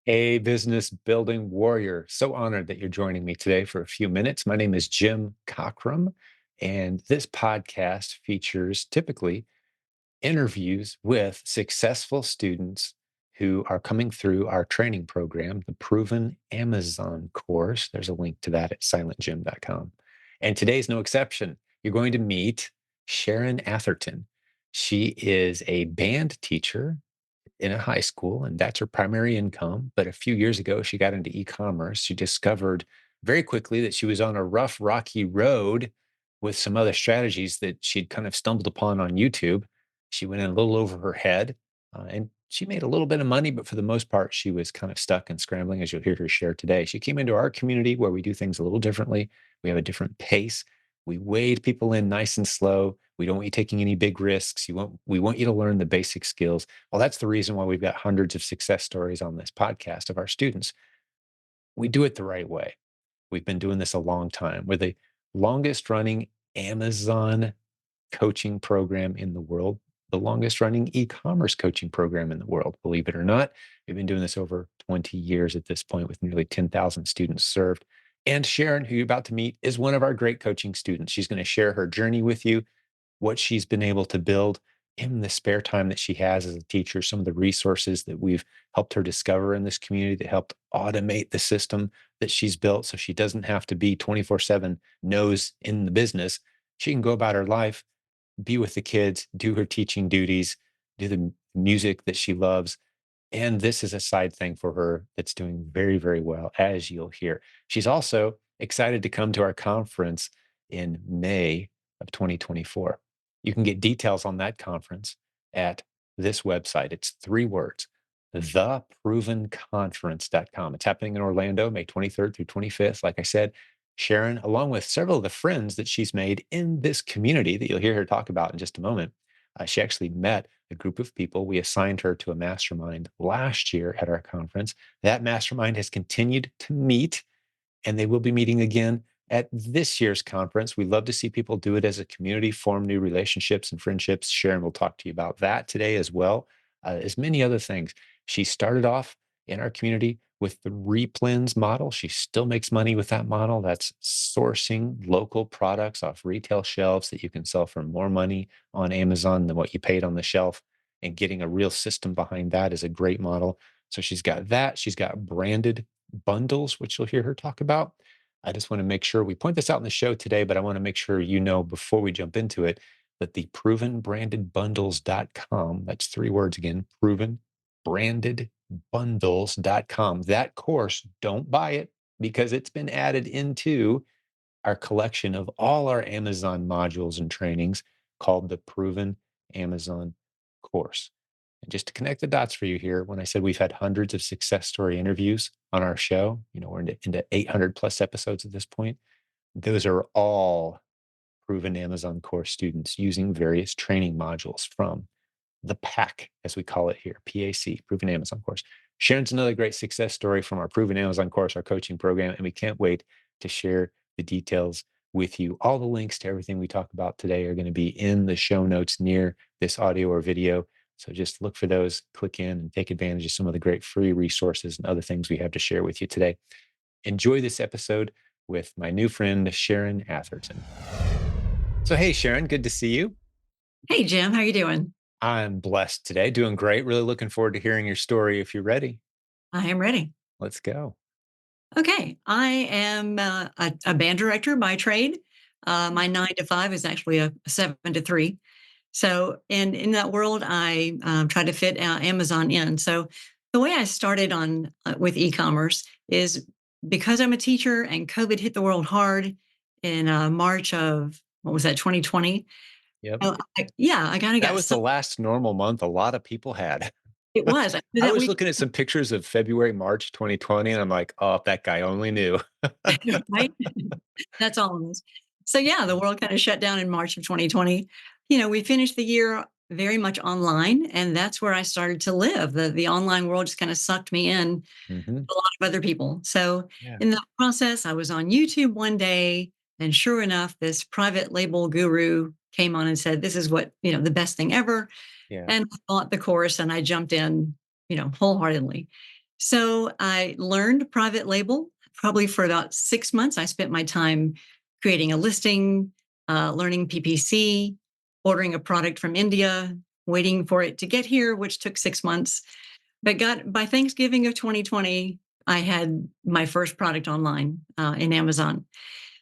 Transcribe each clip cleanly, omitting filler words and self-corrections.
A business building warrior. So honored that you're joining me today for a few minutes. My name is Jim Cockrum, and this podcast features typically interviews with successful students who are coming through our training program, the Proven Amazon course. There's a link to that at silentjimdotcom. And today's no exception. You're going to meet Sharon Atherton. She is a band teacher in a high school, and that's her primary income. But a few years ago, she got into e-commerce. She discovered very quickly that she was on a rough, rocky road with some other strategies that she'd kind of stumbled upon on YouTube. She went in a little over her head, and she made a little bit of money, but for the most part, she was kind of stuck and scrambling, as you'll hear her share today. She came into our community where we do things a little differently. We have a different pace. We wade people in nice and slow. We don't want you taking any big risks. We want you to learn the basic skills. Well, that's the reason why we've got hundreds of success stories on this podcast of our students. We do it the right way. We've been doing this a long time. We're the longest running Amazon coaching program in the world, the longest running e-commerce coaching program in the world, believe it or not. We've been doing this over 20 years at this point with nearly 10,000 students served. And Sharon, who you're about to meet, is one of our great coaching students. She's going to share her journey with you, what she's been able to build in the spare time that she has as a teacher, some of the resources that we've helped her discover in this community that helped automate the system that she's built so she doesn't have to be 24/7 nose in the business. She can go about her life, be with the kids, do her teaching duties, do the music that she loves. And this is a side thing for her that's doing very, very well, as you'll hear. She's also excited to come to our conference in May of 2024. You can get details on that conference at this website. It's three words, theprovenconference.com. It's happening in Orlando, May 23rd through 25th. Like I said, Sharon, along with several of the friends that she's made in this community that you'll hear her talk about in just a moment, she actually met a group of people. We assigned her to a mastermind last year at our conference. That mastermind has continued to meet, and they will be meeting again at this year's conference. We love to see people do it as a community, form new relationships and friendships. Sharon will talk to you about that today as well, as many other things. She started off in our community with the replens model. She still makes money with that model. That's sourcing local products off retail shelves that you can sell for more money on Amazon than what you paid on the shelf. And getting a real system behind that is a great model. So she's got that. She's got branded bundles, which you'll hear her talk about. I just want to make sure we point this out in the show today, but I want to make sure you know before we jump into it that the provenbrandedbundles.com, that's three words again, provenbrandedbundles.com. That course, don't buy it because it's been added into our collection of all our Amazon modules and trainings called the Proven Amazon course. And just to connect the dots for you here, when I said we've had hundreds of success story interviews on our show, we're into 800 plus episodes at this point. Those are all Proven Amazon course students using various training modules from the PAC, as we call it here, PAC, Proven Amazon course. Sharon's another great success story from our Proven Amazon course, our coaching program, and we can't wait to share the details with you. All the links to everything we talk about today are going to be in the show notes near this audio or video. So just look for those, click in, and take advantage of some of the great free resources and other things we have to share with you today. Enjoy this episode with my new friend, Sharon Atherton. So, hey, Sharon, good to see you. Hey, Jim, how you doing? I'm blessed today, doing great. Really looking forward to hearing your story if you're ready. I am ready. Let's go. Okay, I am a band director by trade. My 9 to 5 is actually a 7 to 3. So, in that world, I try to fit Amazon in. So, the way I started on with e-commerce is because I'm a teacher and COVID hit the world hard in March of what was that 2020. Yep. Yeah, I kind of That got was the sucked. last normal month a lot of people had. It was I that was week, looking at some pictures of February, March 2020, and I'm like, oh, if that guy only knew. right? That's all of us. So yeah, the world kind of shut down in March of 2020. We finished the year very much online, and that's where I started to live. The online world just kind of sucked me in, Hmm. a lot of other people. So Yeah. in the process, I was on YouTube one day, and sure enough, this private label guru came on and said, "This is what the best thing ever." Yeah. And I bought the course, and I jumped in, wholeheartedly. So I learned private label probably for about 6 months. I spent my time creating a listing, learning PPC, ordering a product from India, waiting for it to get here, which took 6 months. But got by Thanksgiving of 2020, I had my first product online in Amazon.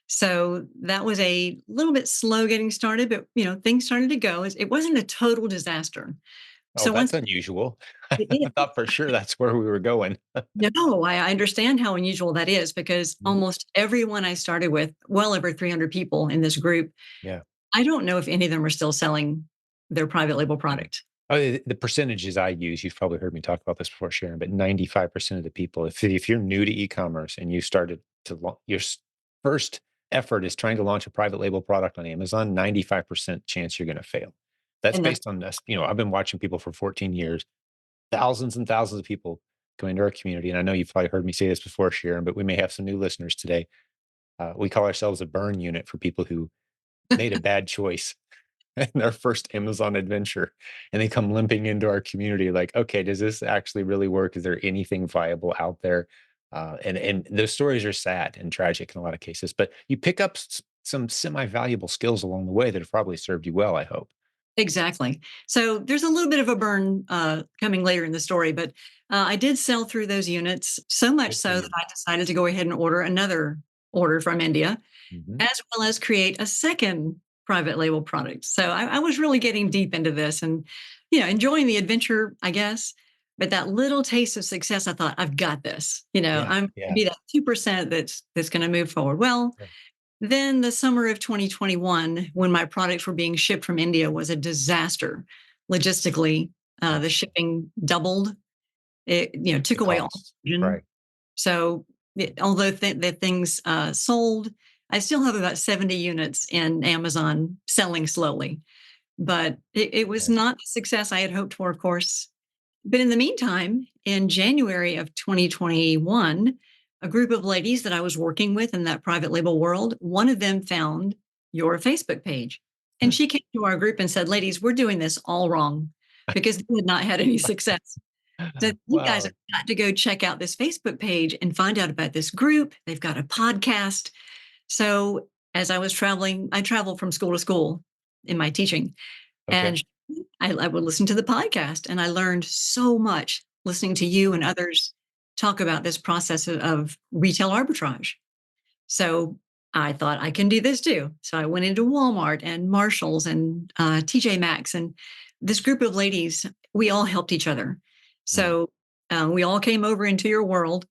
So that was a little bit slow getting started, but things started to go. It wasn't a total disaster. Oh, So that's once unusual. it I is, thought for sure that's where we were going. no, I understand how unusual that is because Mhm. almost everyone I started with, well over 300 people in this group, Yeah. I don't know if any of them are still selling their private label Mm. product. Oh, the percentages I use, you've probably heard me talk about this before, Sharon, but 95% of the people, if you're new to e-commerce and you started to your first effort is trying to launch a private label product on Amazon, 95% chance you're going to fail. That's And that's based on this. I've been watching people for 14 years, thousands and thousands of people go into our community. And I know you've probably heard me say this before, Sharon, but we may have some new listeners today. We call ourselves a burn unit for people who made a bad choice in their first Amazon adventure, and they come limping into our community like, okay, does this actually really work? Is there anything viable out there? And those stories are sad and tragic in a lot of cases, but you pick up some semi-valuable skills along the way that have probably served you well, I hope. exactly. So there's a little bit of a burn coming later in the story, but I did sell through those units so much Good for so that you. I decided to go ahead and order another order from India, Hmm. as well as create a second private label product. So I was really getting deep into this and, enjoying the adventure, I guess. But that little taste of success, I thought, I've got this. Yeah, I'm going to yeah, be that 2% that's going to move forward. Well, yeah. then the summer of 2021, when my products were being shipped from India, was a disaster logistically. Mm. The shipping doubled. It The took away all costs, margin. right? So although the things sold, I still have about 70 units in Amazon selling slowly. But it was Okay. not the success I had hoped for, of course. But in the meantime, in January of 2021, a group of ladies that I was working with in that private label world, one of them found your Facebook page. And Hmm. she came to our group and said, "Ladies, we're doing this all wrong because we had not had any success. So you guys have Wow. got to go check out this Facebook page and find out about this group. They've got a podcast." So as I was traveling, I traveled from school to school in my teaching. Okay. And I would listen to the podcast, and I learned so much listening to you and others talk about this process of retail arbitrage. So I thought I can do this too. So I went into Walmart and Marshalls and TJ Maxx, and this group of ladies, we all helped each other. Mm. So we all came over into your world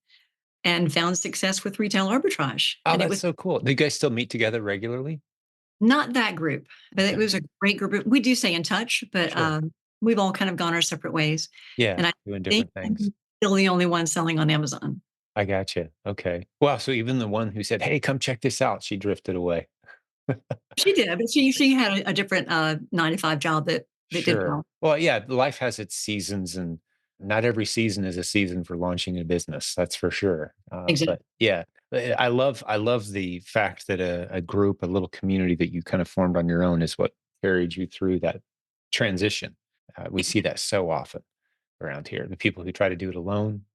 and found success with retail arbitrage, Oh, and it that's was so cool. Do you guys still meet together regularly? not that group, but it Okay. was a great group. We do stay in touch, but, Sure. we've all kind of gone our separate ways, Yeah, and I doing think different things. I'm still the only one selling on Amazon. I gotcha. Okay. Wow, so even the one who said, "Hey, come check this out," she drifted away. She did, but she had a different, 9 to 5 job that did Sure. well. Well, yeah, life has its seasons, and not every season is a season for launching a business. That's for sure. Exactly. But yeah, I love the fact that a group, a little community that you kind of formed on your own, is what carried you through that transition. We see that so often around here. The people who try to do it alone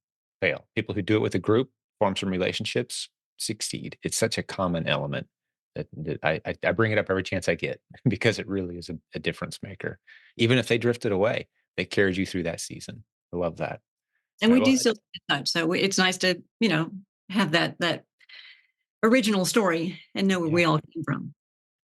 fail. People who do it with a group, form some relationships, succeed. It's such a common element that I bring it up every chance I get because it really is a difference maker. Even if they drifted away, they carried you through that season. I love that. And All we right. do Well, still stay in touch, so it's nice to, have that original story and know where yeah. we all came from.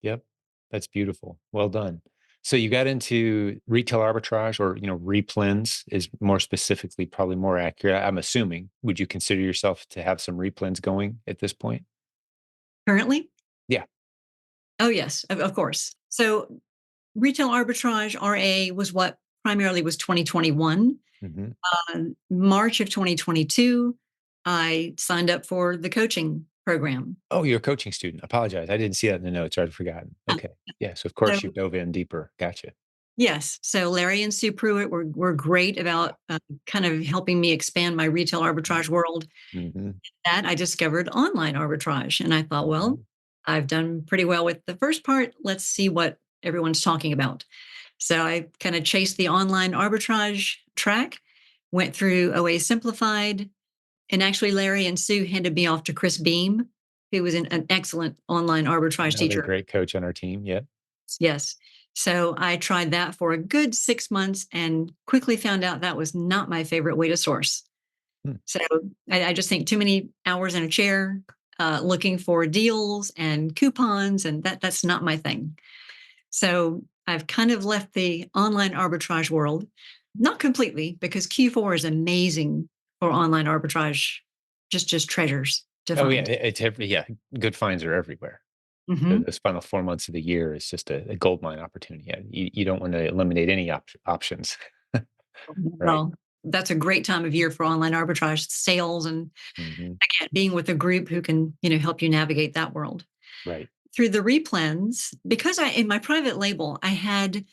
Yep. That's beautiful. Well done. So you got into retail arbitrage, or replens is more specifically probably more accurate. I'm assuming. Would you consider yourself to have some replens going at this point? Currently? Yeah. Oh, yes, of course. So, retail arbitrage, RA, was what primarily was 2021. Hmm. March of 2022, I signed up for the coaching program. Oh, you're a coaching student. Apologize. I didn't see that in the notes. I'd forgotten. Uh, Okay. Yeah. So of course you So, dove in deeper. Gotcha. yes, so Larry and Sue Pruitt were great about kind of helping me expand my retail arbitrage world. Hmm. That I discovered online arbitrage, and I thought, well, Hmm. I've done pretty well with the first part. Let's see what everyone's talking about. So I kind of chased the online arbitrage track, went through OA Simplified, And actually, Larry and Sue handed me off to Chris Beam, who was an excellent online arbitrage Another teacher. great coach on our team. Yep. Yes. So I tried that for a good 6 months and quickly found out that was not my favorite way to source. Hmm. So I just think too many hours in a chair, looking for deals and coupons, and that's not my thing. So I've kind of left the online arbitrage world, not completely, because Q4 is amazing for online arbitrage, just treasures to Oh yeah, find. it's yeah. Good finds are everywhere. Hmm. Those final 4 months of the year is just a gold mine opportunity. Yeah, you don't want to eliminate any options, right? Well, that's a great time of year for online arbitrage sales, and Hmm. again, being with a group who can, help you navigate that world. Right. Through the replens, because in my private label, I had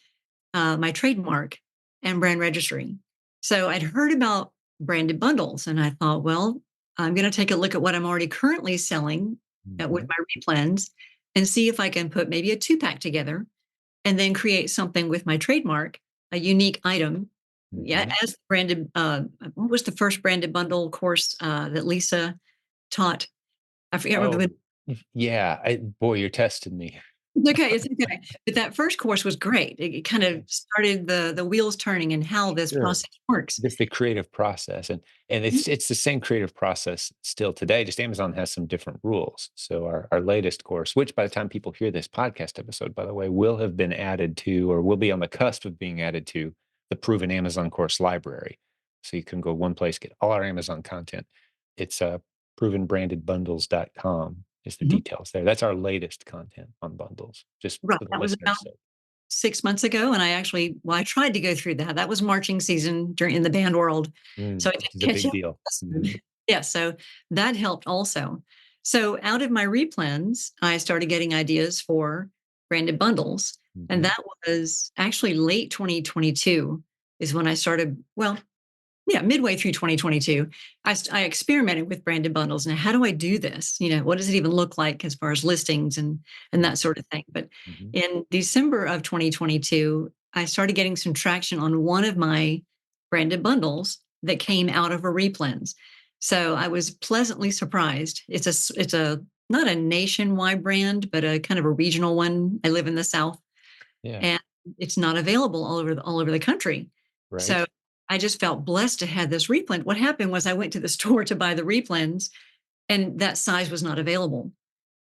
my trademark and brand registry. So I'd heard about branded bundles and I thought, well, I'm going to take a look at what I'm already currently selling with Hmm. my replens and see if I can put maybe a two-pack together and then create something with my trademark, a unique item. Yeah, Hmm. as branded. What was the first branded bundle course that Lisa taught? I forget. Oh, yeah. Boy, you're testing me. Okay, it's okay. But that first course was great. It kind of started the wheels turning and how this Sure. process works. Just the creative process, and Mhm, it's the same creative process still today, just Amazon has some different rules. So our latest course, which by the time people hear this podcast episode, by the way, will have been added to or will be on the cusp of being added to the proven Amazon course library. So you can go one place, get all our Amazon content. It's provenbrandedbundles.com is the mhm. details there. That's our latest content on bundles, just Right, for the that was about listeners' sake. 6 months ago, and I tried to go through that. That was marching season during in the band world, so I did Which is a catch big up. deal. Mhm. Yeah, so that helped also. So out of my replens, I started getting ideas for branded bundles, and Mhm. that was actually late 2022 is when I started, well, yeah, midway through 2022, I experimented with branded bundles. Now, how do I do this? What does it even look like as far as listings and that Mhm. sort of thing? But Mhm. in December of 2022, I started getting some traction on one of my branded bundles that came out of a replens. So I was pleasantly surprised. It's a not a nationwide brand, but a kind of a regional one. I live in the South, Yeah. and it's not available all over the country. So Right. I just felt blessed to have this replens. What happened was I went to the store to buy the replens, and that size was not available.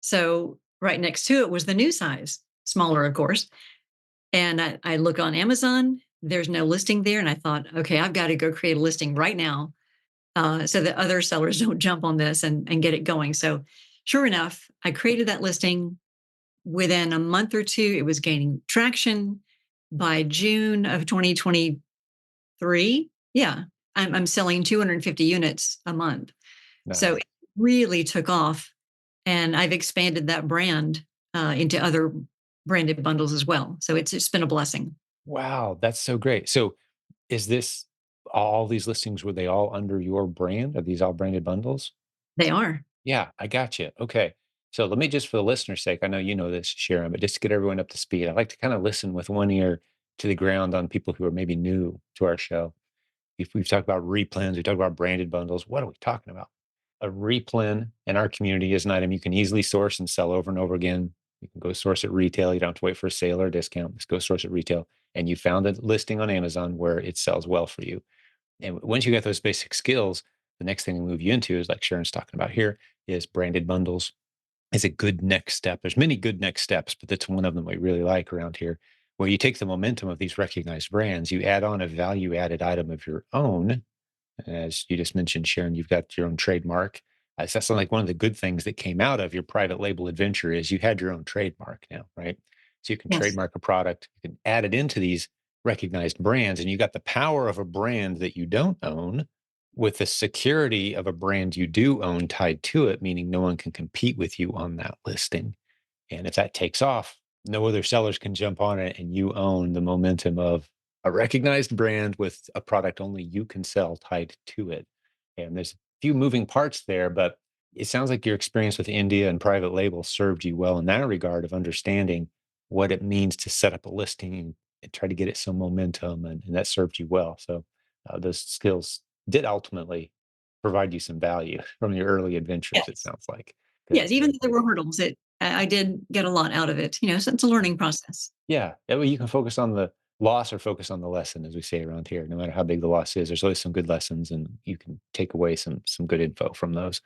So right next to it was the new size, smaller, of course. And I look on Amazon. There's no listing there, and I thought, okay, I've got to go create a listing right now so that other sellers don't jump on this and get it going. So sure enough, I created that listing. Within a month or two, it was gaining traction. By June of 2023, yeah, I'm selling 250 units a month. So Nice. it really took off, and I've expanded that brand into other branded bundles as well. So it's been a blessing. Wow, that's so great. So is this all these listings, were they all under your brand? Are these all branded bundles? They are. Yeah, I got you. Okay. So let me just for the listener's sake, I know you know this, Sharon, but just to get everyone up to speed, I like to kind of listen with one ear to the ground on people who are maybe new to our show. If we've talked about replens, we talk about branded bundles. What are we talking about? A replen in our community is an item you can easily source and sell over and over again. You can go source it retail. You don't have to wait for a sale or a discount. Just go source it retail. And you found a listing on Amazon where it sells well for you. And once you get those basic skills, the next thing we move you into is like Sharon's talking about here is branded bundles is a good next step. There's many good next steps, but that's one of them we really like around here, where you take the momentum of these recognized brands, you add on a value added item of your own. As you just mentioned, Sharon, you've got your own trademark. So that's like one of the good things that came out of your private label adventure is you had your own trademark now, right? So you can Yes. trademark a product, you can add it into these recognized brands, and you got the power of a brand that you don't own with the security of a brand you do own tied to it, meaning no one can compete with you on that listing. And if that takes off, no other sellers can jump on it, and you own the momentum of a recognized brand with a product only you can sell tied to it. And there's a few moving parts there, but it sounds like your experience with India and private label served you well in that regard of understanding what it means to set up a listing and try to get it some momentum, and that served you well. So those skills did ultimately provide you some value from your early adventures, it Yes. sounds like. Yes, Because even though there were hurdles, I did get a lot out of it, so it's a learning process. yeah, that way you can focus on the loss or focus on the lesson, as we say around here. No matter how big the loss is, there's always some good lessons, and you can take away some good info from those.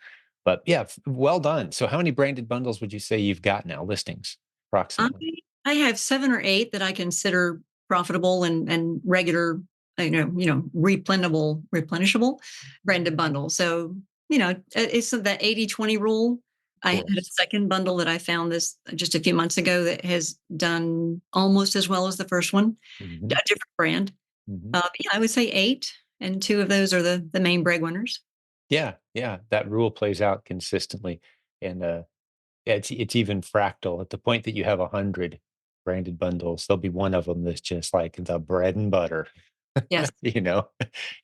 But yeah, well done. So, how many branded bundles would you say you've got now? Listings, I approximately. I have 7 or 8 that I consider profitable and regular, replenishable branded bundles. So, it's that 80/20 rule. Of I had a course. second bundle that I found this just a few months ago that has done almost as well as the first one, Hmm. a different brand. Hmm. Yeah, I would say 8, and 2 of those are the main breadwinners. Yeah, yeah, that rule plays out consistently, and yeah, it's even fractal at the point that you have 100 branded bundles. There'll be one of them that's just like the bread and butter. Yes, you know,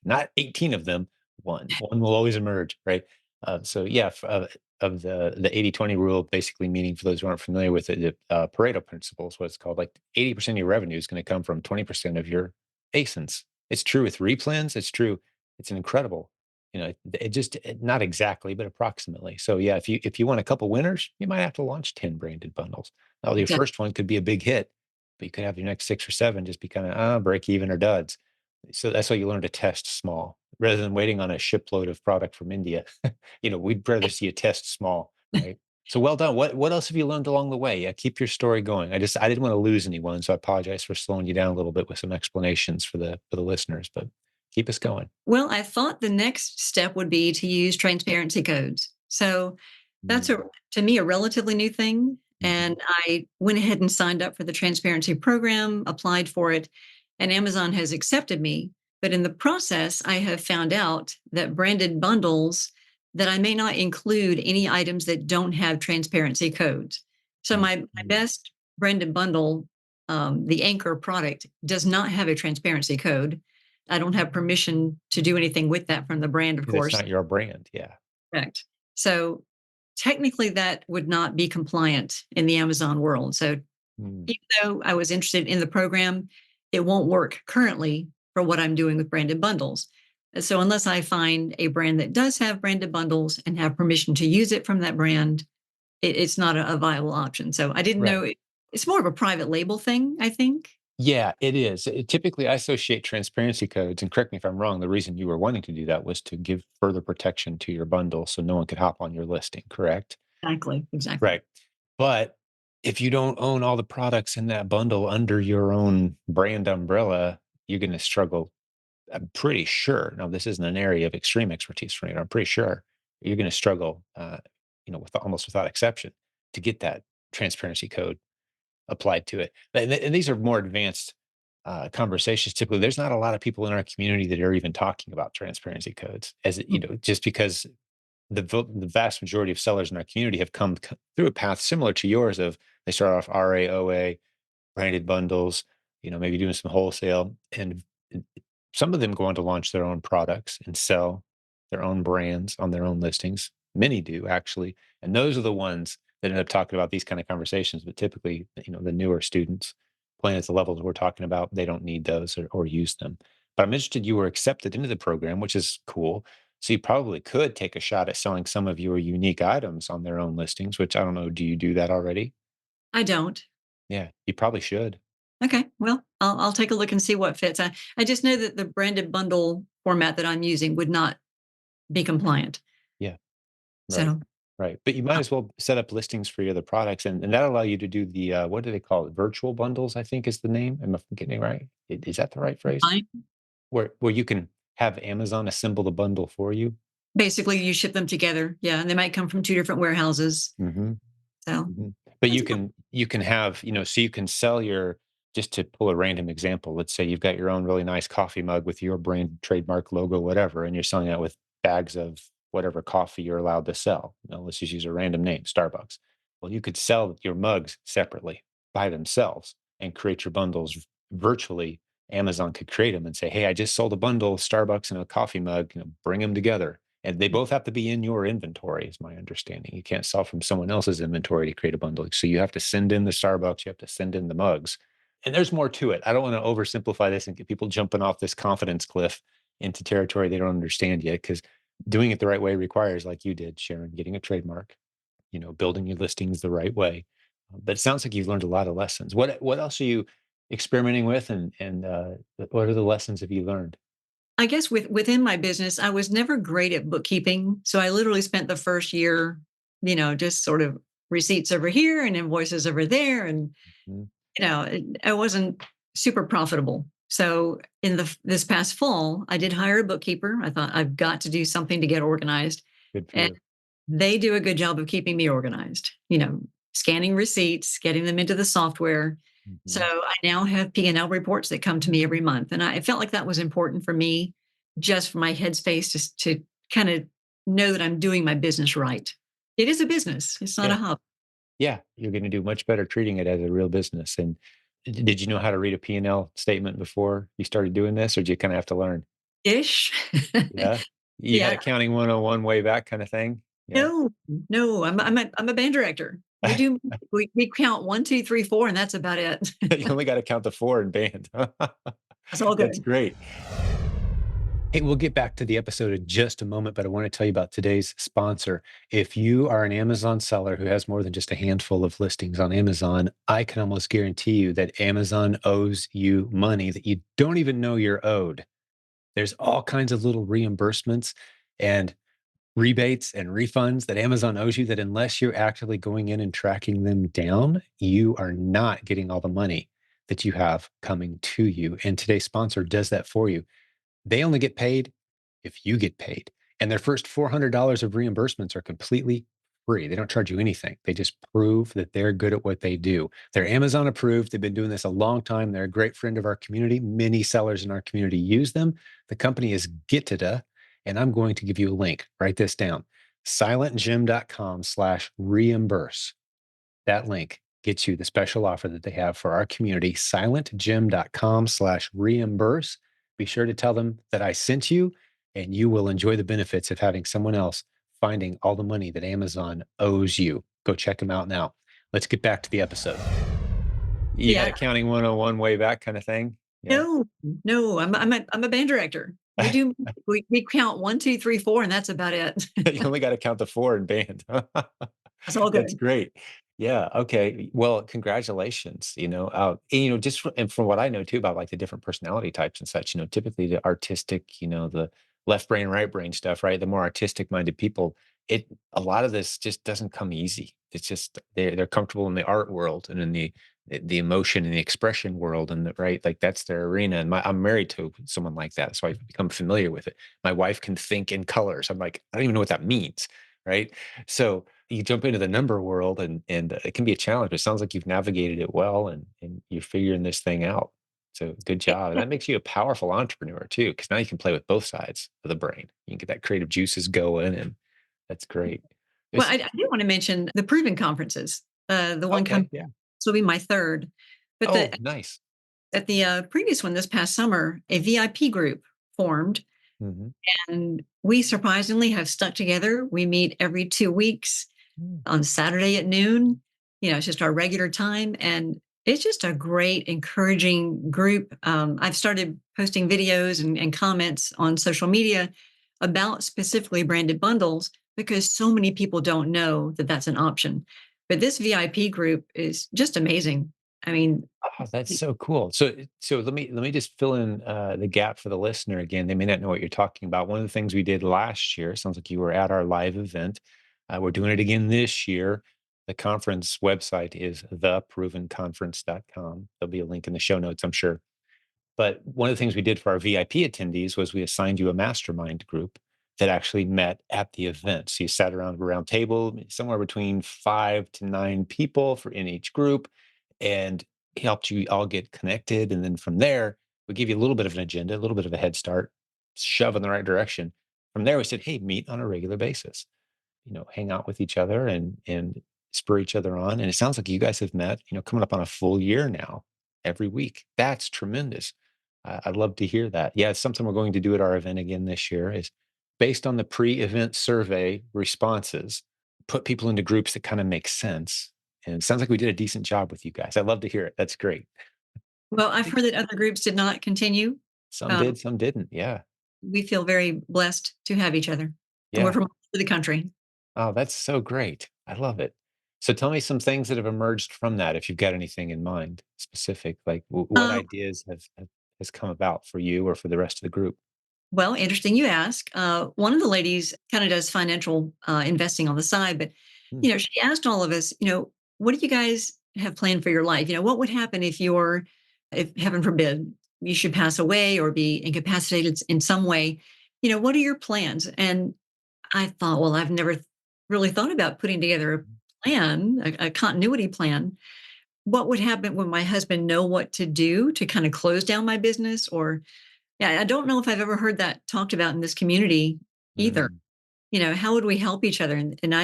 not 18 of them, one will always emerge, right? So yeah, of the 80/20 rule, basically meaning for those who aren't familiar with it, Pareto principle is what it's called. Like 80% of your revenue is going to come from 20% of your ASINs. It's true with replens. It's true. It's an incredible, it just not exactly, but approximately. So yeah, if you want a couple winners, you might have to launch 10 branded bundles. Now your exactly. first one could be a big hit, but you could have your next 6 or 7 just be kind of break even or duds. So that's why you learn to test small rather than waiting on a shipload of product from India. We'd rather see you test small, right? So well done. What else have you learned along the way? Yeah, keep your story going. I didn't want to lose anyone, so I apologize for slowing you down a little bit with some explanations for the listeners, but keep us going. Well, I thought the next step would be to use transparency codes. So that's Mm, to me, a relatively new thing. mhm. And I went ahead and signed up for the transparency program, applied for it, and Amazon has accepted me. But in the process, I have found out that branded bundles that I may not include any items that don't have transparency codes. So my Mhm. best branded bundle, the anchor product, does not have a transparency code. I don't have permission to do anything with that from the brand, of 'Cause it's course. not your brand. Yeah. Correct. So technically, that would not be compliant in the Amazon world. So Mm, even though I was interested in the program, it won't work currently for what I'm doing with branded bundles. So unless I find a brand that does have branded bundles and have permission to use it from that brand, it's not a viable option. So I didn't know right. it's more of a private label thing, I think. Yeah, it is. Typically, I associate transparency codes, and correct me if I'm wrong, the reason you were wanting to do that was to give further protection to your bundle so no one could hop on your listing, correct? Exactly. Exactly. Right. But if you don't own all the products in that bundle under your own brand umbrella, you're going to struggle. I'm pretty sure. Now, this isn't an area of extreme expertise for me. I'm pretty sure you're going to struggle, with almost without exception, to get that transparency code applied to it. And these are more advanced conversations. Typically, there's not a lot of people in our community that are even talking about transparency codes, just because the vast majority of sellers in our community have come through a path similar to yours of they start off RA, OA, branded bundles, maybe doing some wholesale, and some of them go on to launch their own products and sell their own brands on their own listings. Many do actually, and those are the ones that end up talking about these kind of conversations. But typically, the newer students playing at the levels we're talking about, they don't need those or use them. But I'm interested you were accepted into the program, which is cool. So you probably could take a shot at selling some of your unique items on their own listings, which I don't know, do you do that already? I don't. Yeah, you probably should. Okay, well, I'll take a look and see what fits. I just know that the branded bundle format that I'm using would not be compliant. Yeah, right. So, Right. But you might uh, as well set up listings for your other products and that allow you to do the what do they call it? Virtual bundles, I think is the name. Am I getting it right? Is that the right phrase? fine. Where you can have Amazon assemble the bundle for you. Basically, you ship them together. Yeah, and they might come from 2 different warehouses. Hmm. So, Mhm. But that's you can have, so you can sell your just to pull a random example, let's say you've got your own really nice coffee mug with your brand trademark logo, whatever, and you're selling that with bags of whatever coffee you're allowed to sell. Let's just use a random name, Starbucks. Well, you could sell your mugs separately by themselves and create your bundles virtually. Amazon could create them and say, "Hey, I just sold a bundle of Starbucks and a coffee mug, bring them together." And they both have to be in your inventory, is my understanding. You can't sell from someone else's inventory to create a bundle. So you have to send in the Starbucks, you have to send in the mugs. And there's more to it. I don't want to oversimplify this and get people jumping off this confidence cliff into territory they don't understand yet. Because doing it the right way requires, like you did, Sharon, getting a trademark, building your listings the right way. But it sounds like you've learned a lot of lessons. What else are you experimenting with, and what are the lessons have you learned? I guess within my business, I was never great at bookkeeping. So I literally spent the first year, just sort of receipts over here and invoices over there. And, Mhm. I wasn't super profitable. So this past fall, I did hire a bookkeeper. I thought I've got to do something to get organized. Good for And you. they do a good job of keeping me organized, scanning receipts, getting them into the software. So Mhm. I now have P&L reports that come to me every month. And I felt like that was important for me, just for my headspace, just to kind of know that I'm doing my business right. It is a business, it's not a Yeah. hub. Yeah, you're gonna do much better treating it as a real business, and did you know how to read a P&L statement before you started doing this, or did you kinda have to learn? Ish. Yeah? You had Yeah. accounting 101 way back kinda thing? Yeah? No, no, I'm a band director. We count 1, 2, 3, 4, and that's about it. You only gotta count to 4 in band. That's all That's good. great. Hey, we'll get back to the episode in just a moment, but I want to tell you about today's sponsor. If you are an Amazon seller who has more than just a handful of listings on Amazon, I can almost guarantee you that Amazon owes you money that you don't even know you're owed. There's all kinds of little reimbursements and rebates and refunds that Amazon owes you that unless you're actively going in and tracking them down, you are not getting all the money that you have coming to you. And today's sponsor does that for you. They only get paid if you get paid. And their first $400 of reimbursements are completely free. They don't charge you anything. They just prove that they're good at what they do. They're Amazon approved. They've been doing this a long time. They're a great friend of our community. Many sellers in our community use them. The company is Gitada, and I'm going to give you a link. Write this down: silentjim.com/reimburse. That link gets you the special offer that they have for our community, silentjim.com/reimburse. Be sure to tell them that I sent you, and you will enjoy the benefits of having someone else finding all the money that Amazon owes you. Go check them out now. Let's get back to the episode. You had Yeah. accounting 101 way back kind of thing? Yeah. No, no, I'm a band director. We count 1, 2, 3, 4, and that's about it. You only got to count to 4 in band. That's all That's good. great. Yeah, okay. Well, congratulations, and, just and from what I know too about, like, the different personality types and such, typically the artistic, the left brain, right brain stuff, right? The more artistic minded people, a lot of this just doesn't come easy. It's just they're comfortable in the art world and in the emotion and the expression world, and right, like that's their arena. And I'm married to someone like that, so I've become familiar with it. My wife can think in colors. I'm like, I don't even know what that means, right? So you jump into the number world, and it can be a challenge, but it sounds like you've navigated it well, and you're figuring this thing out. So good job. And that makes you a powerful entrepreneur too, because now you can play with both sides of the brain. You can get that creative juices going, and that's great. Well, It's I do wanna mention the Proven conferences. The one okay. coming, Yeah. this will be my 3rd. But Oh, nice. at the, previous one this past summer, a VIP group formed, Hmm. and we surprisingly have stuck together. We meet every 2 weeks on Saturday at noon. It's just our regular time. And it's just a great, encouraging group. I've started posting videos and comments on social media about specifically branded bundles because so many people don't know that that's an option. But this VIP group is just amazing. I mean, Oh, that's so cool. So let me just fill in the gap for the listener again. They may not know what you're talking about. One of the things we did last year, sounds like you were at our live event. We're doing it again this year. The conference website is theprovenconference.com. There'll be a link in the show notes, I'm sure. But one of the things we did for our VIP attendees was we assigned you a mastermind group that actually met at the event. So you sat around a round table, somewhere between 5 to 9 people in each group, and helped you all get connected. And then from there, we gave you a little bit of an agenda, a little bit of a head start, shove in the right direction. From there, we said, hey, meet on a regular basis, hang out with each other and spur each other on. And it sounds like you guys have met, coming up on a full year now, every week. That's tremendous. I'd love to hear that. Yeah, it's something we're going to do at our event again this year. Is based on the pre-event survey responses, put people into groups that kind of make sense. And it sounds like we did a decent job with you guys. I'd love to hear it. That's great. well, I've heard that other groups did not continue. Some Um, did, some didn't. Yeah. we feel very blessed to have each other. and we're Yeah. from all over the country. Oh, that's so great. I love it. So tell me some things that have emerged from that, if you've got anything in mind specific, like what Uh, ideas have has come about for you or for the rest of the group? well, interesting you ask. One of the ladies kind of does financial investing on the side, but Mm, she asked all of us, what do you guys have planned for your life? What would happen if heaven forbid, you should pass away or be incapacitated in some way? What are your plans? And I thought, well, I've never really thought about putting together a plan, a continuity plan. What would happen when my husband know what to do to kind of close down my business? Or yeah, I don't know if I've ever heard that talked about in this community either. mm. How would we help each other? And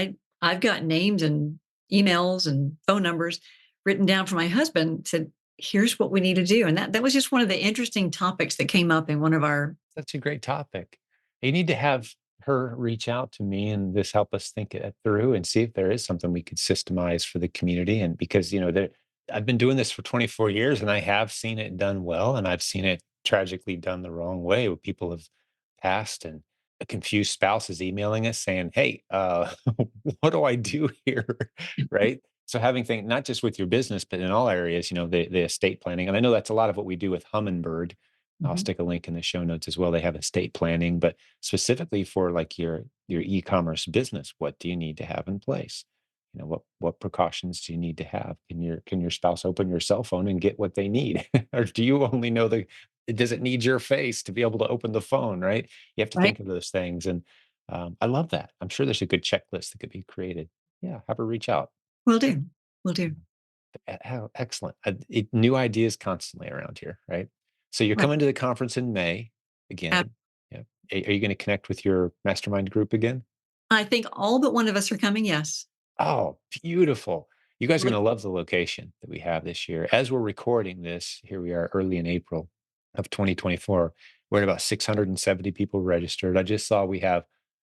I've got names and emails and phone numbers written down for my husband. Said, here's what we need to do. And that was just one of the interesting topics that came up in one of our. Such a great topic. You need to have her reach out to me and this help us think it through and see if there is something we could systemize for the community. And because, I've been doing this for 24 years and I have seen it done well and I've seen it tragically done the wrong way where people have passed and a confused spouse is emailing us saying, "Hey, what do I do here?" Right? So having things not just with your business, but in all areas, the estate planning. And I know that's a lot of what we do with Humminbird. I'll Mhm. stick a link in the show notes as well. They have estate planning, but specifically for like your e-commerce business, what do you need to have in place? What precautions do you need to have? Can your spouse open your cell phone and get what they need? Or do you only know does it need your face to be able to open the phone, right? You have to Right? think of those things. And I love that. I'm sure there's a good checklist that could be created. Yeah, have her reach out. Will do. Will do. How excellent. New ideas constantly around here, right? So you're Right. coming to the conference in May again. Yeah. Are you going to connect with your mastermind group again? I think all but one of us are coming, yes. Oh, beautiful. You guys are Look. going to love the location that we have this year. As we're recording this, here we are early in April of 2024. We're at about 670 people registered. I just saw we have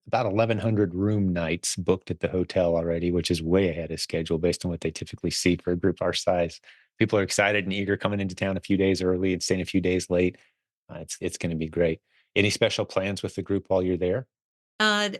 about 1,100 room nights booked at the hotel already, which is way ahead of schedule based on what they typically see for a group our size. People are excited and eager coming into town a few days early and staying a few days late. It's going to be great. Any special plans with the group while you're there?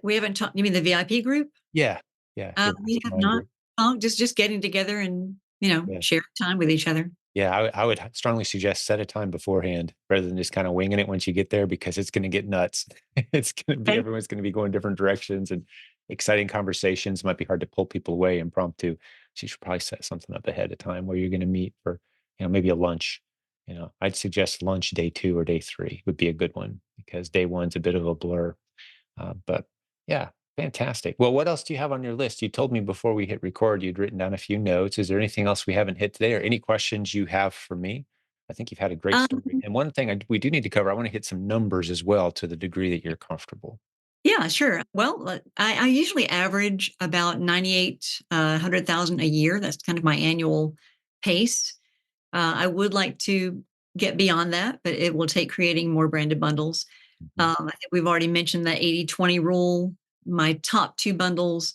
We haven't talked. You mean the VIP group? Yeah, yeah, your We have mastermind not group. talked. Just getting together and Yeah. sharing time with each other. Yeah, I would strongly suggest set a time beforehand rather than just kinda winging it once you get there because it's gonna get nuts. It's gonna be Okay. everyone's gonna be going different directions and exciting conversations might be hard to pull people away impromptu. So you should probably set something up ahead of time where you're gonna meet for, maybe a lunch. I'd suggest lunch day 2 or day 3 would be a good one because day 1's a bit of a blur. But yeah, fantastic. Well, what else do you have on your list? You told me before we hit record, you'd written down a few notes. Is there anything else we haven't hit today or any questions you have for me? I think you've had a great story. Um, And one thing we do need to cover, I want to hit some numbers as well to the degree that you're comfortable. yeah, sure. Well, I usually average about 98, 100,000 a year. That's kind of my annual pace. I would like to get beyond that, but it will take creating more branded bundles. Mhm, I think we've already mentioned the 80/20 rule. My top two bundles,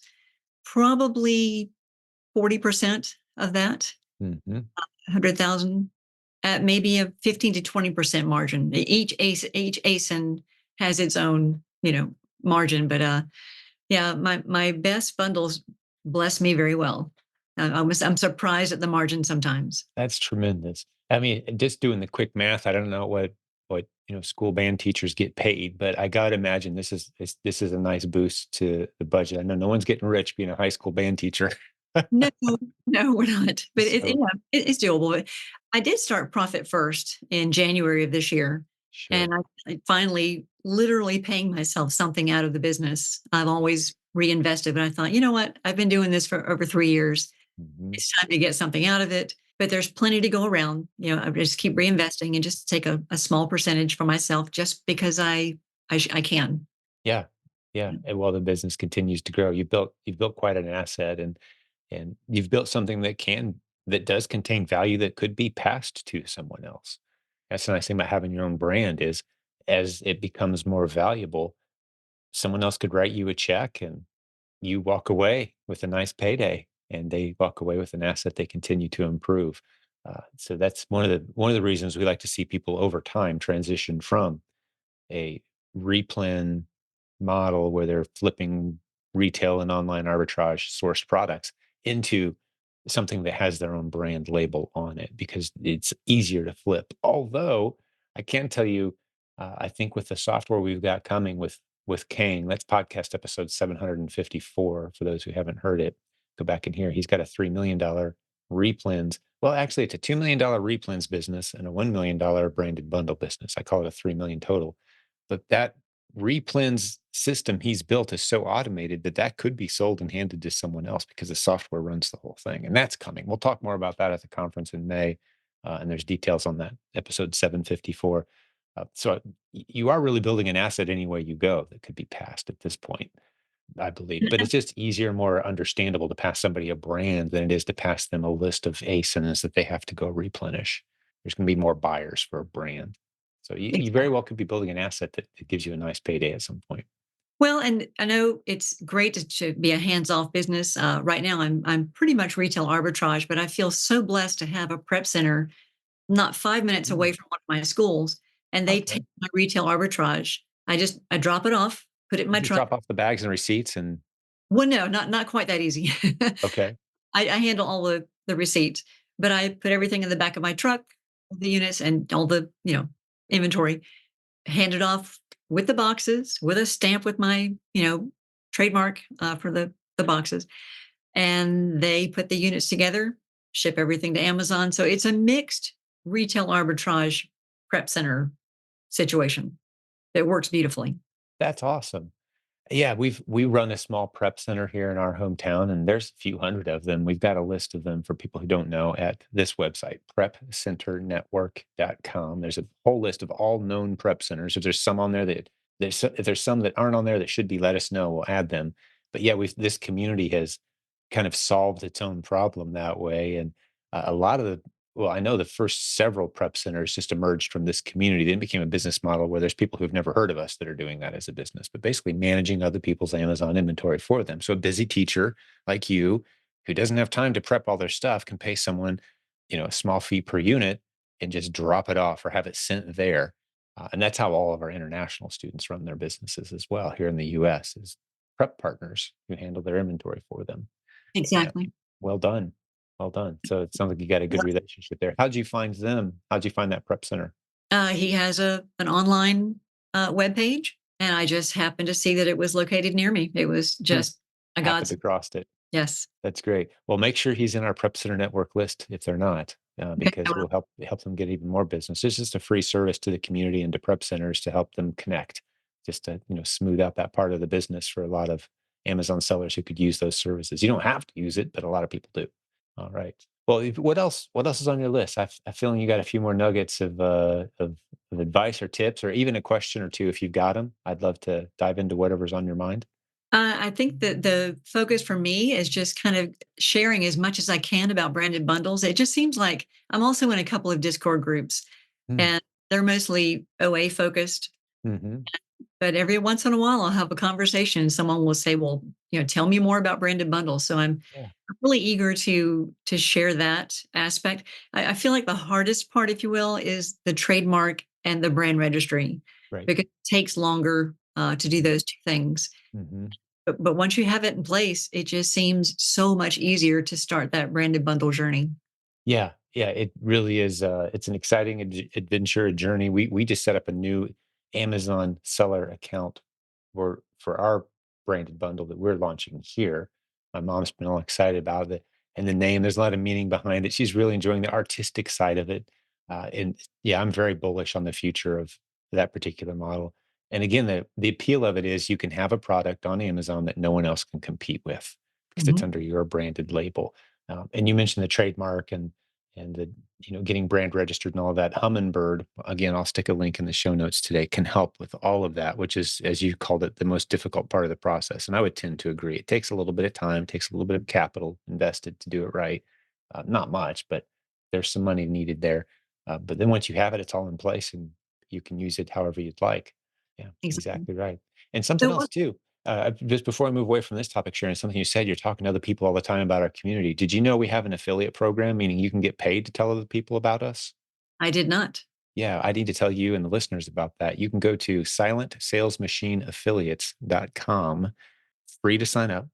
probably 40% of that, mhm. 100,000, at maybe a 15 to 20% margin. Each ASIN has its own, margin, but yeah, my best bundles bless me very well. I'm surprised at the margin sometimes. That's tremendous. I mean, just doing the quick math, I don't know what school band teachers get paid, but I gotta imagine this is a nice boost to the budget. I know no one's getting rich being a high school band teacher. No, no, we're not, but So it's doable. I did start Profit First in January of this year, sure. and I finally literally paying myself something out of the business. I've always reinvested, but I thought, "You know what? I've been doing this for over 3 years. Mhm. It's time to get something out of it." But there's plenty to go around. I just keep reinvesting and just take a small percentage for myself just because I can. Yeah. Yeah, and while the business continues to grow, you've built quite an asset and you've built something that does contain value that could be passed to someone else. That's the nice thing about having your own brand is as it becomes more valuable, someone else could write you a check and you walk away with a nice payday and they walk away with an asset they continue to improve. So that's one of the reasons we like to see people over time transition from a replen model where they're flipping retail and online arbitrage sourced products into something that has their own brand label on it because it's easier to flip. Although I can tell you, I think with the software we've got coming with Kang, that's podcast episode 754 for those who haven't heard it. Go back and hear. He's got a $3 million replens. Well, actually, it's a $2 million replens business and a $1 million branded bundle business. I call it a 3 million total. But that replens system he's built is so automated that that could be sold and handed to someone else because the software runs the whole thing. And that's coming. We'll talk more about that at the conference in May. And there's details on that episode 754. You are really building an asset any way you go that could be passed at this point, I believe. But it's just easier, more understandable to pass somebody a brand than it is to pass them a list of ASINs that they have to go replenish. There's going to be more buyers for a brand. So you very Exactly. well could be building an asset that gives you a nice payday at some point. Well, and I know it's great to be a hands-off business. Right now, I'm pretty much retail arbitrage, but I feel so blessed to have a prep center not 5 minutes away Mm, from one of my schools, and they okay. take my retail arbitrage. I drop it off, put it in You my just truck. drop off the bags and receipts and Well, no, not quite that easy. okay. I handle all the receipts, but I put everything in the back of my truck, the units, and all the inventory. Hand it off with the boxes, with a stamp with my trademark for the boxes, and they put the units together, ship everything to Amazon. So it's a mixed retail arbitrage prep center situation that works beautifully. That's awesome. Yeah, we run a small prep center here in our hometown, and there's a few hundred of them. We've got a list of them for people who don't know at this website, prepcenternetwork.com. There's a whole list of all known prep centers. If there's some on there if there's some that aren't on there that should be, let us know. We'll add them. But yeah, we've this community has kind of solved its own problem that way. And a lot of the well, I know the first several prep centers just emerged from this community. Then became a business model where there's people who've never heard of us that are doing that as a business, but basically managing other people's Amazon inventory for them. So a busy teacher like you who doesn't have time to prep all their stuff can pay someone, a small fee per unit and just drop it off or have it sent there. And that's how all of our international students run their businesses as well here in the US is prep partners who handle their inventory for them. Yeah. Exactly. Well done. Well done. So it sounds like you got a good relationship there. How'd you find them? How'd you find that prep center? He has an online web page, and I just happened to see that it was located near me. It was Hmm. just a Happened god's across it. yes. That's great. Well, make sure he's in our Prep Center Network list if they're not, Okay, I because will. we'll help them get even more business. It's just a free service to the community and to prep centers to help them connect, just to smooth out that part of the business for a lot of Amazon sellers who could use those services. You don't have to use it, but a lot of people do. All right. Well, what else? What else is on your list? I'm feeling you got a few more nuggets of advice or tips, or even a question or two if you've got them. I'd love to dive into whatever's on your mind. I think that the focus for me is just kind of sharing as much as I can about branded bundles. It just seems like I'm also in a couple of Discord groups, Mm, and they're mostly OA focused. mhm. But every once in a while, I'll have a conversation, and someone will say, "Well, tell me more about branded bundles." So I'm Yeah. really eager to share that aspect. I feel like the hardest part, if you will, is the trademark and the brand registry Right. because it takes longer to do those two things. Mhm. But once you have it in place, it just seems so much easier to start that branded bundle journey. Yeah, yeah, it really is. It's an exciting adventure, a journey. We just set up a new Amazon seller account for our branded bundle that we're launching here. My mom's been all excited about it, and the name. There's a lot of meaning behind it. She's really enjoying the artistic side of it, and yeah, I'm very bullish on the future of that particular model. And again, the appeal of it is you can have a product on Amazon that no one else can compete with because it's Mhm. under your branded label. And you mentioned the trademark and the getting brand registered and all of that. Hummingbird, again, I'll stick a link in the show notes today, can help with all of that, which is, as you called it, the most difficult part of the process. And I would tend to agree. It takes a little bit of time, takes a little bit of capital invested to do it right. Not much, but there's some money needed there. But then once you have it, it's all in place and you can use it however you'd like. Yeah, Exactly. exactly right. And something So else what too. Just before I move away from this topic, Sharon, something you said, you're talking to other people all the time about our community. Did you know we have an affiliate program, meaning you can get paid to tell other people about us? I did not. Yeah, I need to tell you and the listeners about that. You can go to silentsalesmachineaffiliates.com, free to sign up,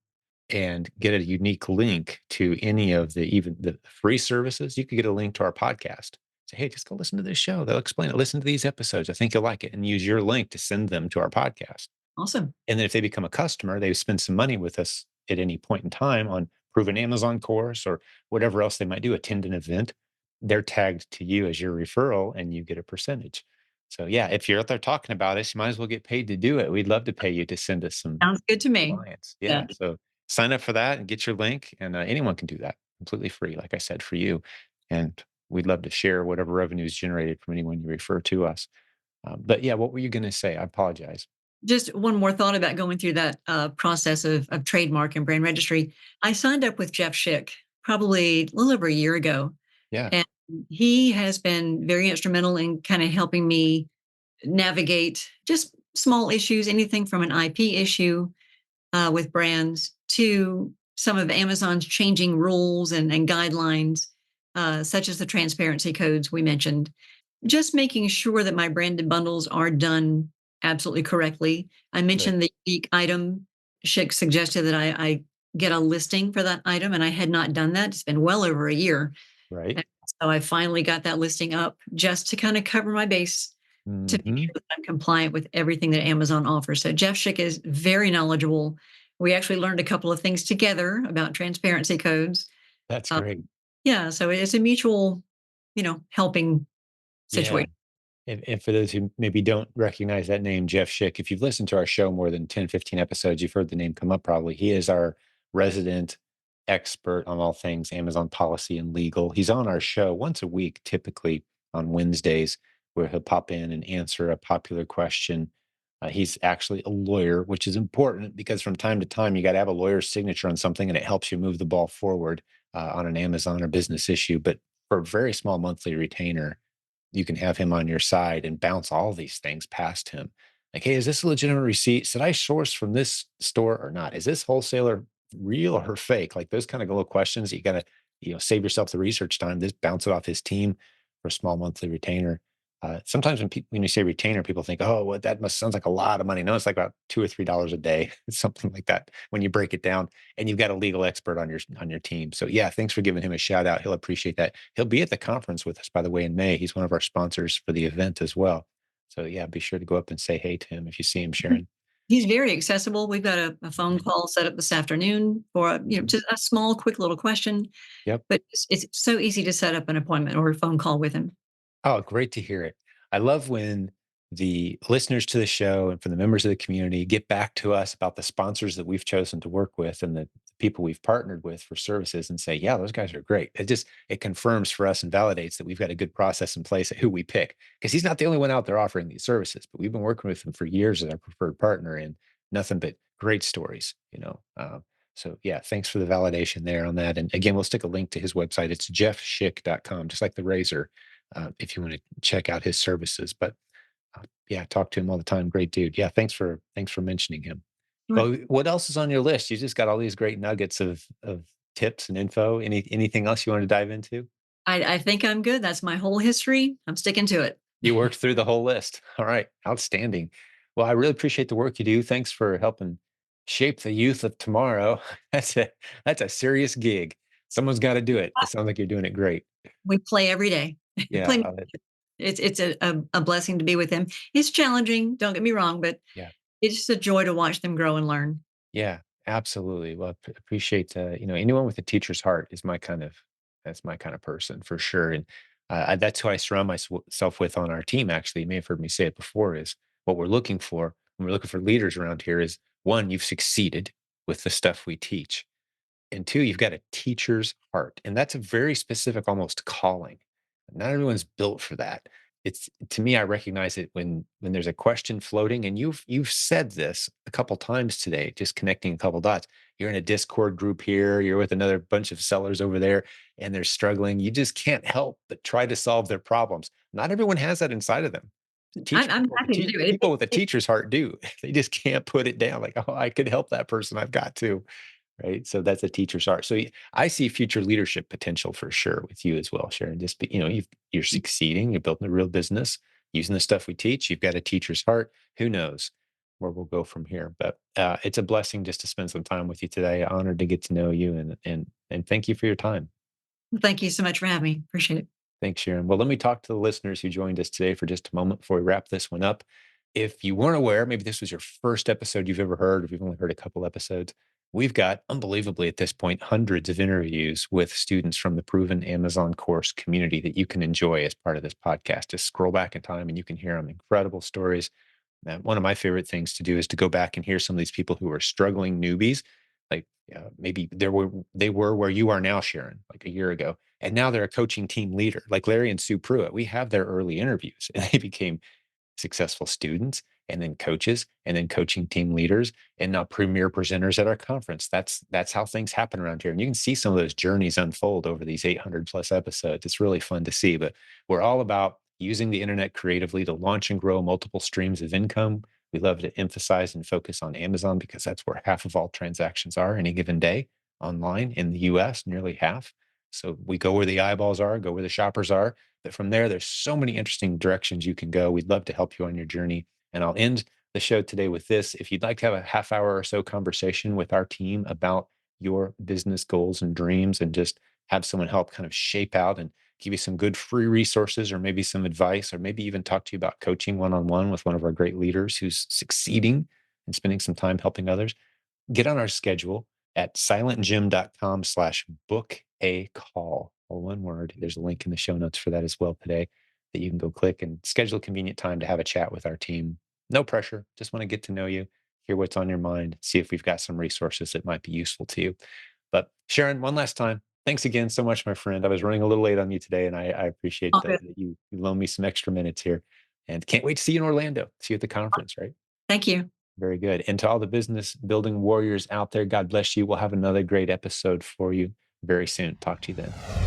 and get a unique link to any of the even the free services. You could get a link to our podcast. Say, hey, just go listen to this show. They'll explain it. Listen to these episodes. I think you'll like it, and use your link to send them to our podcast. Awesome. And then if they become a customer, they spend some money with us at any point in time on proven Amazon course or whatever else they might do, attend an event, they're tagged to you as your referral and you get a percentage. So yeah, if you're out there talking about us, you might as well get paid to do it. We'd love to pay you to send us some Sounds good to me. clients. Yeah. Yeah. So sign up for that and get your link. And anyone can do that completely free, like I said, for you. And we'd love to share whatever revenue is generated from anyone you refer to us. But yeah, what were you going to say? I apologize. Just one more thought about going through that process of trademark and brand registry. I signed up with Jeff Schick probably a little over a year ago, Yeah. and he has been very instrumental in kind of helping me navigate just small issues, anything from an IP issue with brands to some of Amazon's changing rules and guidelines, such as the transparency codes we mentioned. Just making sure that my branded bundles are done absolutely correctly. I Good. mentioned the unique item. Schick suggested that I get a listing for that item, and I had not done that. It's been well over a year. Right. And so I finally got that listing up just to kind of cover my base to make Hmm. sure that I'm compliant with everything that Amazon offers. So Jeff Schick is very knowledgeable. We actually learned a couple of things together about transparency codes. That's Uh, great. yeah, so it's a mutual, helping Yeah. situation. And for those who maybe don't recognize that name, Jeff Schick, if you've listened to our show more than 10, 15 episodes, you've heard the name come up probably. He is our resident expert on all things Amazon policy and legal. He's on our show once a week, typically on Wednesdays, where he'll pop in and answer a popular question. He's actually a lawyer, which is important because from time to time, you got to have a lawyer's signature on something and it helps you move the ball forward on an Amazon or business issue. But for a very small monthly retainer, you can have him on your side and bounce all these things past him. Like, hey, is this a legitimate receipt? Should I source from this store or not? Is this wholesaler real or fake? Like those kind of little questions that you got to, save yourself the research time. Just bounce it off his team for a small monthly retainer. Sometimes when you say retainer, people think, oh, well, that must sounds like a lot of money. No, it's like about $2 or $3 a day, something like that. When you break it down, and you've got a legal expert on your team. So yeah, thanks for giving him a shout out. He'll appreciate that. He'll be at the conference with us, by the way, in May. He's one of our sponsors for the event as well. So yeah, be sure to go up and say hey to him if you see him, Sharon. He's very accessible. We've got a phone Mhm, call set up this afternoon for mhm. just a small, quick little question. Yep. But it's so easy to set up an appointment or a phone call with him. Oh, great to hear it. I love when the listeners to the show and from the members of the community get back to us about the sponsors that we've chosen to work with and the people we've partnered with for services and say, yeah, those guys are great. It confirms for us and validates that we've got a good process in place at who we pick. Because he's not the only one out there offering these services, but we've been working with him for years as our preferred partner and nothing but great stories. So yeah, thanks for the validation there on that. And again, we'll stick a link to his website. It's jeffschick.com, just like the razor, if you want to check out his services. But yeah, talk to him all the time. Great dude. Yeah, thanks for mentioning him. Sure. Well, what else is on your list? You just got all these great nuggets of tips and info. Anything else you want to dive into? I think I'm good. That's my whole history. I'm sticking to it. You worked through the whole list. All right, outstanding. Well, I really appreciate the work you do. Thanks for helping shape the youth of tomorrow. That's a serious gig. Someone's got to do it. It sounds like you're doing it great. We play every day. Yeah, Play. It's a blessing to be with him. It's challenging. Don't get me wrong, but yeah. it's just a joy to watch them grow and learn. Yeah, absolutely. Well, appreciate anyone with a teacher's heart is that's my kind of person for sure. And that's who I surround myself with on our team. Actually, you may have heard me say it before. Is what we're looking for when we're looking for leaders around here is one, you've succeeded with the stuff we teach, and two, you've got a teacher's heart. And that's a very specific, almost calling. Not everyone's built for that. It's to me, I recognize it when there's a question floating, and you've said this a couple times today, just connecting a couple dots. You're in a Discord group here, you're with another bunch of sellers over there, and they're struggling. You just can't help but try to solve their problems. Not everyone has that inside of them. I'm happy to do it. People with a teacher's heart do. They just can't put it down. Like, oh, I could help that person. I've got to. right? So that's a teacher's art. So I see future leadership potential for sure with you as well, Sharon. Just you're succeeding, you're building a real business using the stuff we teach. You've got a teacher's heart. Who knows where we'll go from here? But it's a blessing just to spend some time with you today. Honored to get to know you, and thank you for your time. Well, thank you so much for having me. Appreciate it. Thanks, Sharon. Well, let me talk to the listeners who joined us today for just a moment before we wrap this one up. If you weren't aware, maybe this was your first episode you've ever heard, if you've only heard a couple episodes, we've got, unbelievably at this point, hundreds of interviews with students from the proven Amazon course community that you can enjoy as part of this podcast. Just scroll back in time and you can hear them incredible stories. One of my favorite things to do is to go back and hear some of these people who are struggling newbies. Like maybe they were where you are now, Sharon, like a year ago, and now they're a coaching team leader, like Larry and Sue Pruitt. We have their early interviews, and they became successful students and then coaches and then coaching team leaders and now premier presenters at our conference. That's how things happen around here. And you can see some of those journeys unfold over these 800 plus episodes. It's really fun to see, but we're all about using the internet creatively to launch and grow multiple streams of income. We love to emphasize and focus on Amazon because that's where half of all transactions are any given day online in the US, nearly half. So we go where the eyeballs are, go where the shoppers are, but from there, there's so many interesting directions you can go. We'd love to help you on your journey. And I'll end the show today with this. If you'd like to have a half hour or so conversation with our team about your business goals and dreams and just have someone help kind of shape out and give you some good free resources or maybe some advice or maybe even talk to you about coaching one-on-one with one of our great leaders who's succeeding and spending some time helping others, get on our schedule at silentjimdotcom/book a call. All one word. There's a link in the show notes for that as well today that you can go click and schedule a convenient time to have a chat with our team. No pressure. Just want to get to know you, hear what's on your mind, see if we've got some resources that might be useful to you. But Sharon, one last time, thanks again so much, my friend. I was running a little late on you today, and I appreciate All good. that you loaned me some extra minutes here. And can't wait to see you in Orlando. See you at the conference, right? Thank you. Very good. And to all the business building warriors out there, God bless you. We'll have another great episode for you very soon. Talk to you then.